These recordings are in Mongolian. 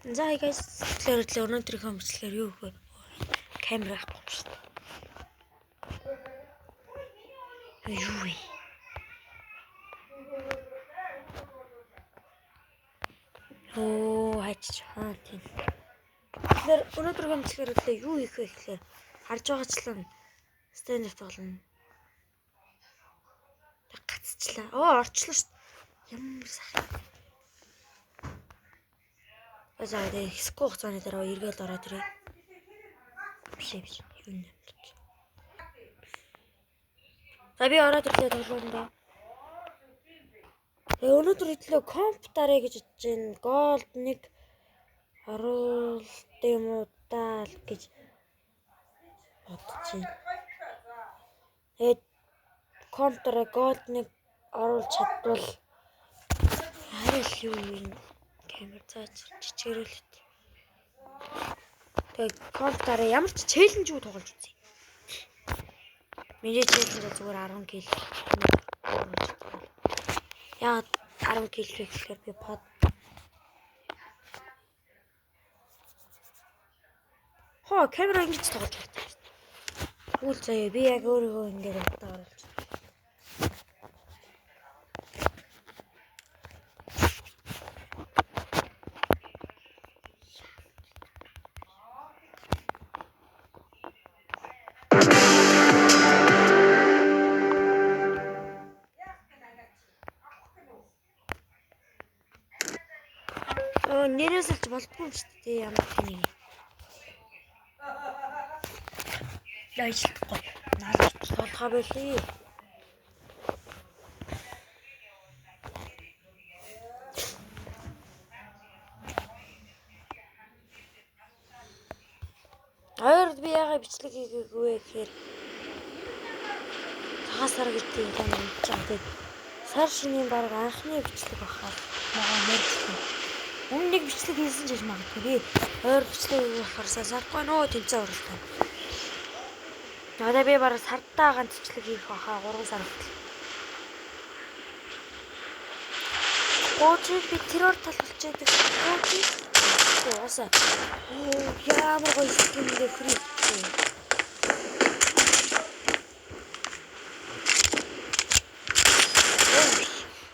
За guys, тэгэхээр өнөөдрийнхөө бичлэгээр юу вэ? Камера авахгүй шүү дээ. Юу вэ? Хайч тийм. Тэгэхээр өнөөдрийнхөө бичлэгээр юу хийх вэ гэхээр харж байгаачлан stand-up болно. Гацчлаа. Орчлоо шүү дээ. Ямар сайхан. Ажаа хэсгүй хугацааны дараа эргээл ороод ирээ. Биш. Юу нэ. За би ороод ирлээ тоглоомдоо. Өнөөдөр идлээ комп дараа гэж бодож байна. Голд 1 оруулт юм уу даа гэж бодож байна. Комп дараа голд 1 оруулж чадвал харин юу юм камер цаач чичгэрэлт. Тэгээ комп дараа ямар ч челленж юу тоглож үзье. Миний челленж зүгээр 10 кг. Яа 10 кг гэхээр би под камера ингэж тоглож байна. Үгүй заяа би яг өөрийгөө ингэж оруулж. Нэрээсэлж болдгүй юм шүү дээ ямар тийм. Яйчгүй. Наалж толгой байлээ. Хоёрд би яагаад бичлэг хийгээгүй гэхээр цагаасаар гэж тийм юм чамд. Сар шинийн баг анхны бичлэг бахаар могоо мөрдлөө. Нэг бичлэг хийсэн ч гэж магадгүй. Хоёр бичлэг болохоор саргүй нөө тэмцээн уралдаа. Одоо би бараг сартаа ганц бичлэг хийх баха 3 сар хүртэл. Гоочиг би террор талуулж яадаг. Гоочиг. Яасан. Ямар гоё юм бэ фри.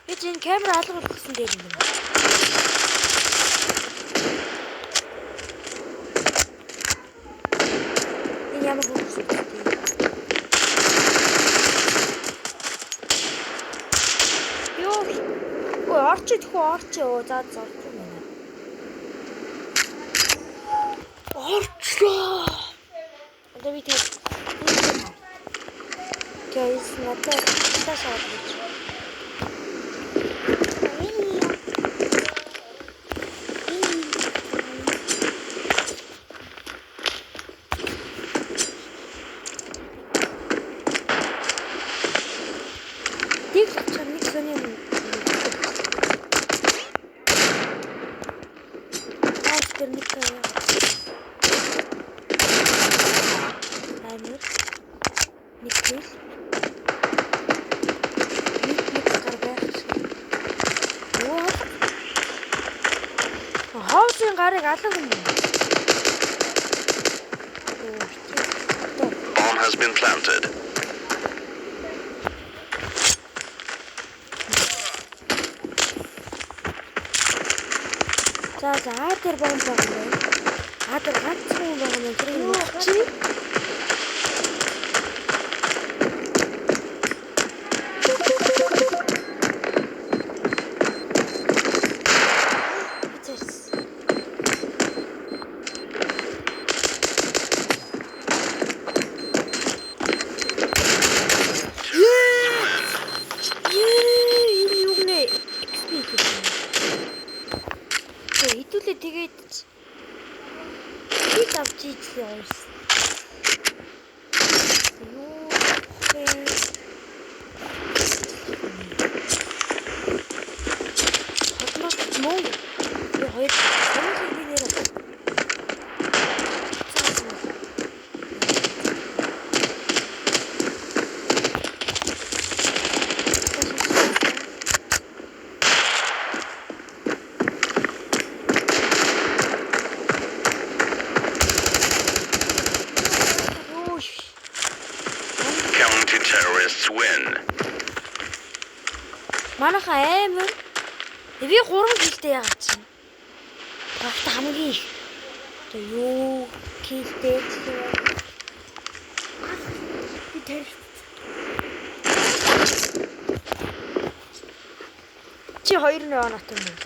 Би чинь камера алгуулах гэсэн дээр юм. Ямар хөөс вэ? Орчоо за зорч юм байна. Орчлоо. Одоо би тэгээд guys надад тасаад гэж. Хаусын гарыг алга юм. Bomb has been planted. За тэр бомб байна. Тэр ганцхан юм байна. Тэр юу чи? Тэгээд хит авч ийцлээ. Манайхаа амар. Би 3 килтэй яагаад чинь. Багтаа хамгийн их. Одоо юу килтэй гэхээр би тэр чи 2 нөө натан юм.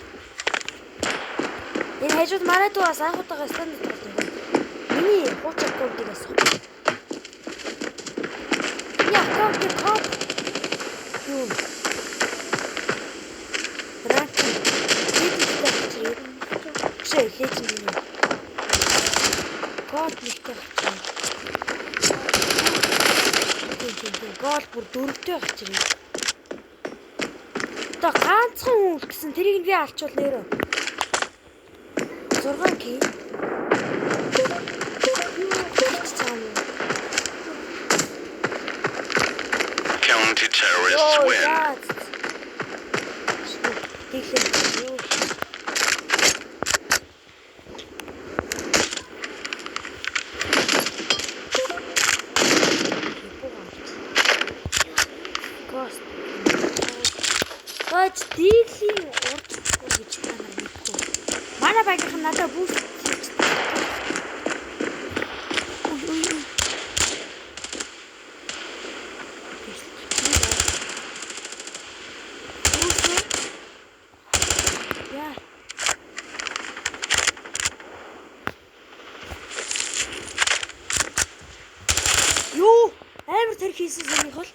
Энэ хажууд манай дуугаас анхудаага стандарт болдог. Миний хуучин аккаунтыг асах. Миний аккаунтыг топ юу? Ранки. Шээ леженд. Гол нэгтэй гарч ирээ. Гол бүр 4-тэй гарч ирээ. Одоо ганцхан хүн гэсэн тэрийг би алчвал нэрөө. 6 ки. County terrorists win. Дийлийн урд гэж байна мэдгүй. Манай багийнхан надад бүүст хийж Юу? Амар тэр хийсэн санийх бол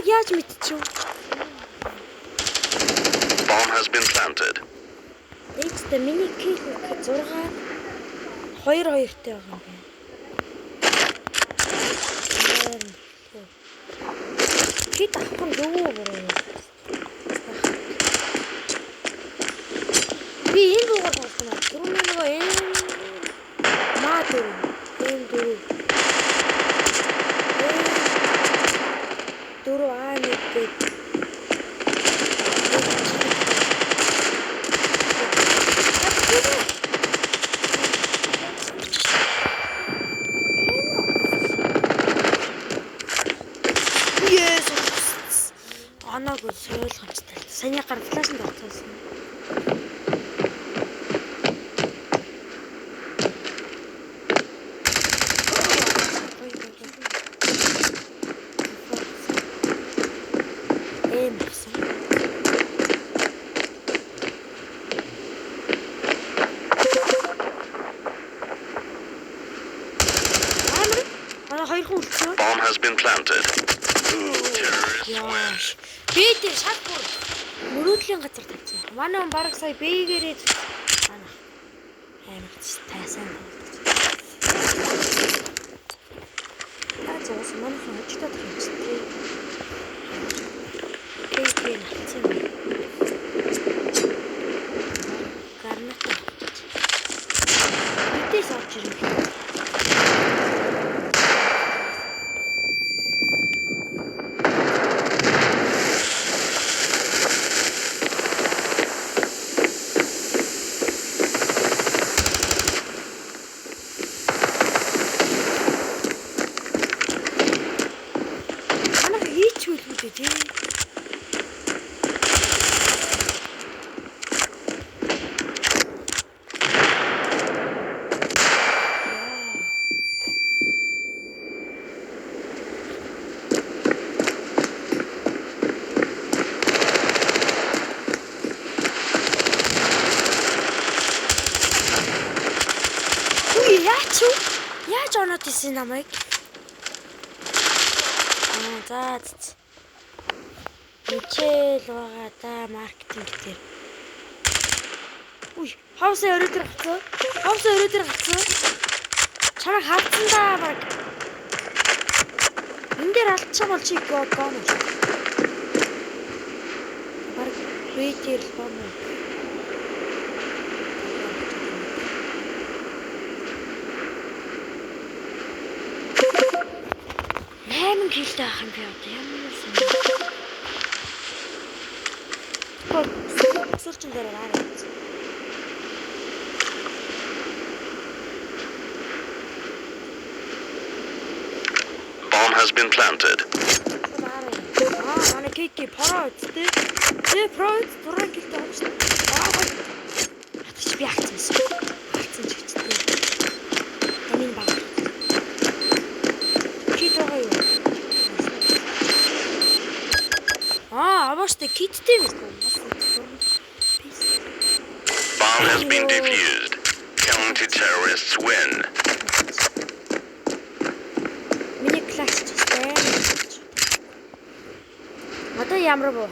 яаж мэдчихв? Bomb has been planted. Эцэстээ миний кил 6 2-2-тэй байгаа юм байна. Кит авах нь юу буруу. Би энэ дугаар тоглоно. Түрүүний нөгөө энэ мааdur энэ дөрөв. Дөрөв нэг гээд Анаагүй сойлгомжтой. Саний гардлаас нь болцсон. Bomb has been planted. Terrorists win. Бид шат бүр мөрөөдлийн газар тавьсан. Манай хүн бараг сая бээгээрээ манай амар тайсан. Зоос манай хүн өчтөд хийчихээ. Бээгэр хацсан. Гарнат. Битэс авч ирэн. Яаж оноод исэн намайг? За. Хичээл байгаа да маркетинг дээр. Ui, хавсаа өрөө дээр гацсан. Хавсаа өрөө дээр гацсан. Чамайг хавцсан даа баг. Энэ дээр алдчих бол чи гоо. Баг вейтер бом. Нэмэн гэлтэй ах юм би одоо ямар сэн. Сурчин дээр арай. Bomb has been planted. Манай кики парад тий. Тий парад гэлтэй авч. Чи би ахчихсан. Ахчихсан ч гэж тий. Амин баг. Кит байгаа юу? Авааштай киттэй юм. Bomb has been defused. Counter-terrorists win. Миний класс чистэй. Одоо ямар боо?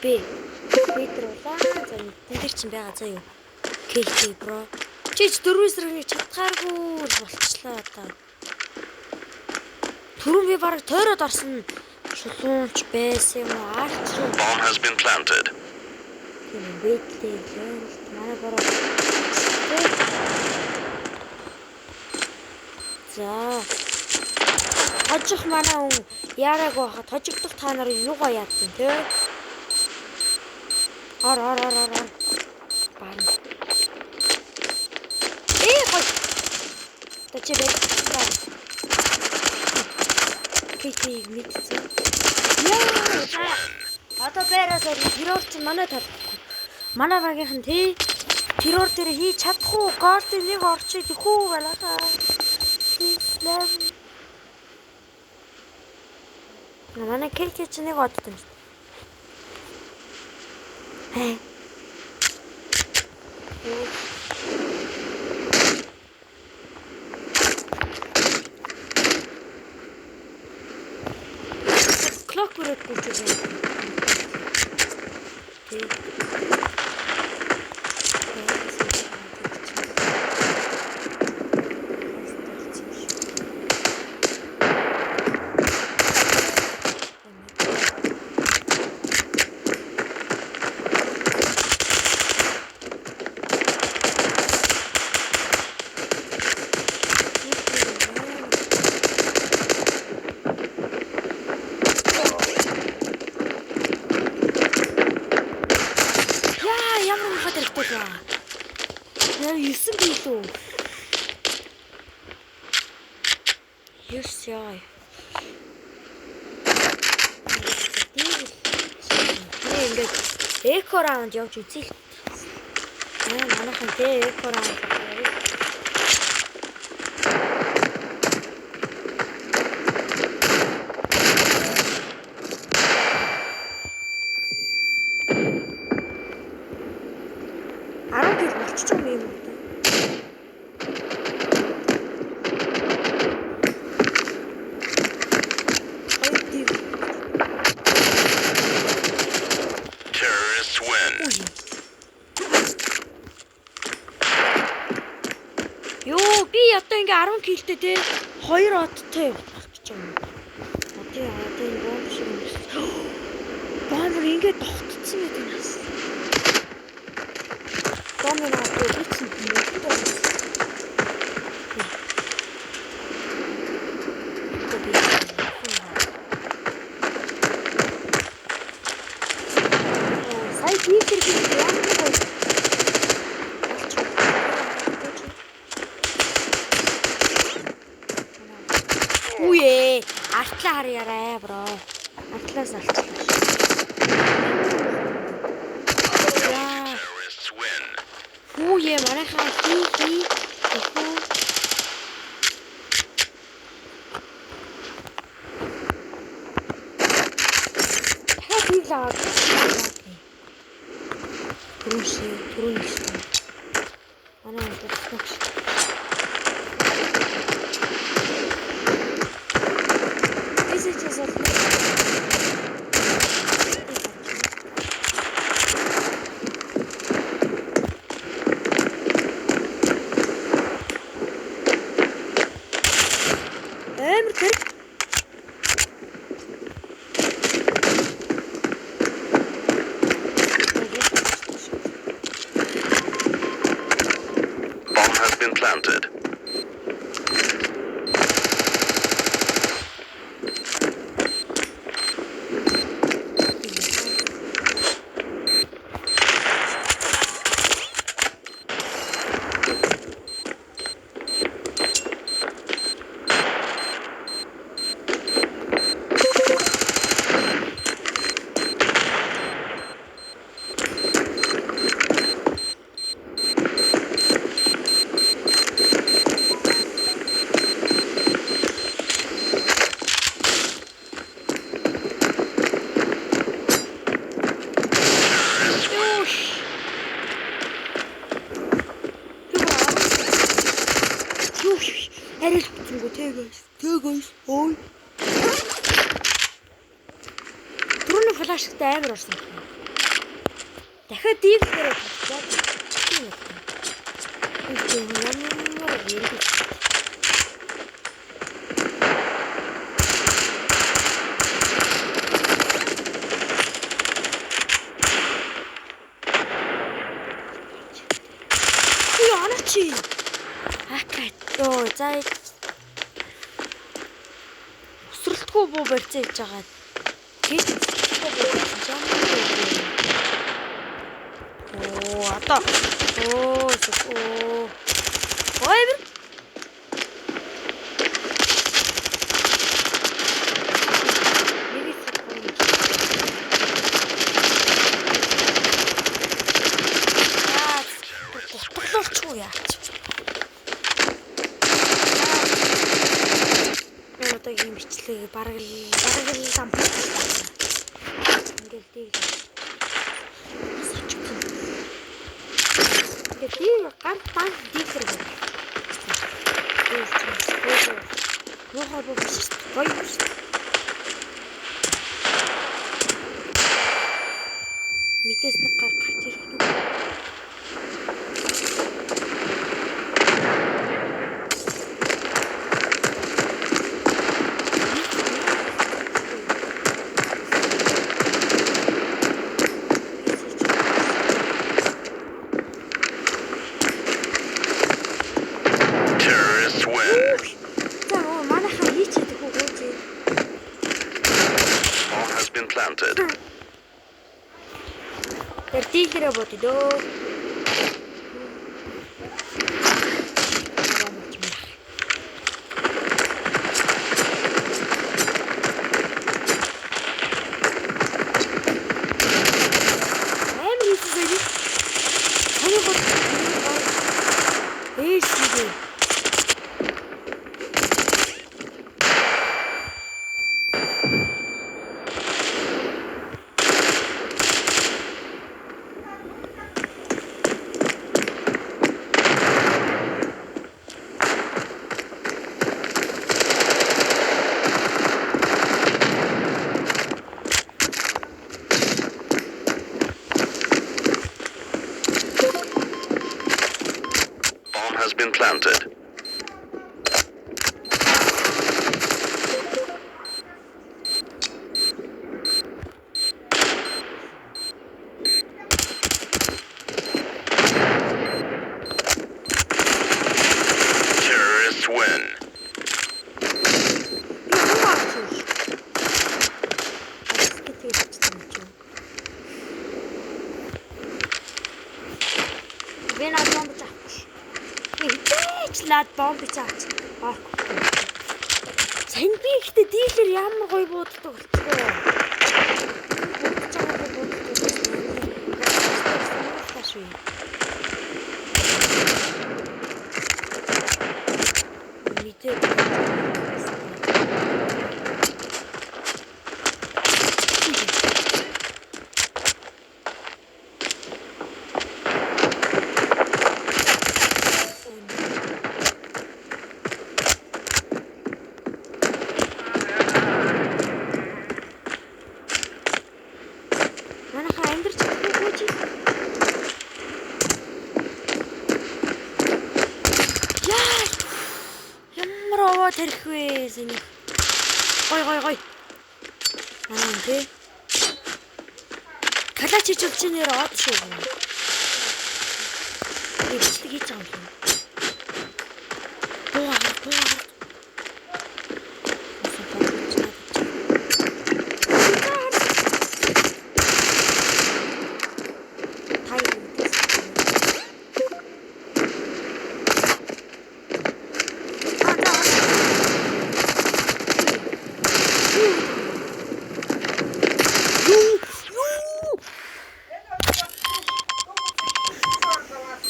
Бэ. Петр улаа. За энэ дээр чинь байгаа заа юу. KT бро. Чи ч дөрвөөс рүү чадхааргүй болчихлоо одоо. Түрүүн би бараг тойроод орсон шулуунч байсан юм уу? Арч руу. Bomb has been planted. Бэтлээ манай бороо. За. Хожих манай хүн яараагүй хахад хожигдох та нар юугаа яадсан те? Ар. Бан. Хой. Тэчээ бай. Китиг мэдсэн. Яа. Одоо байраас тэрор чи манай тал. Манай багийнхан тий. Тэрор дээр хийж чадахгүй горд нэг орчиж хүү байлаа. Слэм. Манай кэлтэй чи нэг одод юм. Hey. Clock will put it in. Яа. Ингээд эко раунд явж үзье. Манайхан эко раунд. Одоо ингээ 10 килтэй те 2 одтой болчих юм. Одоо энэ бомб шиг юм. Бомб ингээ тогтцсон мэт юм. Бомб надад бичсэн юм. Сая бийгэр Хүүе. Артлаа харъяраа бро. Артлаас алчлаа. Terrorists win. Хүүе манайхаа хий. Түрүүш. Манай бодсоч. Эсэчээс бол амар тэр Bomb has been planted. арил битгүү тэгээс. Ой. Түрүүний флаштай амар орсон. Дахиад дийлдээрээ тавьчихсан. Яаначи. Акатоо зай. Усралтгүй буу барьцаа хийж байгаа. Тэд одоо. Ой. Ийм бичлэг бараг л зам. Ингээл тийм. Ингээд тийм ганц дийхэр байна. Яхаа богш. Гоё. Мэдээс нэг гарч ирэх үү? Planted. Тихо работай, да. Has been planted. Terrorists win. Лад бомб чаач. Сайн би ихтэй дийлэр ямар гоё бууддаг болчихлоо. Будж байгаа бууддаг шүү. Мэдээ. Манайхаа амьдарч чадахгүй чи. Яа! Ямар овоо тарих вэ зэний. Гой. Манай тэ. Калач хийж болж нэр од шүү. Бичлэг хийж байгаа юм. Боо.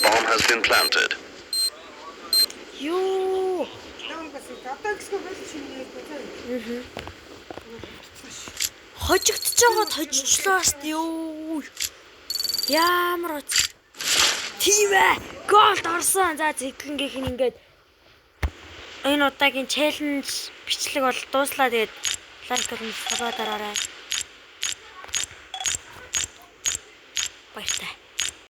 Bomb has been planted. Юу. Хожигдож байгаа хожичлоо аст юу. Ямар тийм ээ. Голд орсон. За зэглэнгийнх нь ингээд энэ удаагийн челленж бичлэг бол дууслаа. Тэгээд лайк хийх дараарай. Баяртай.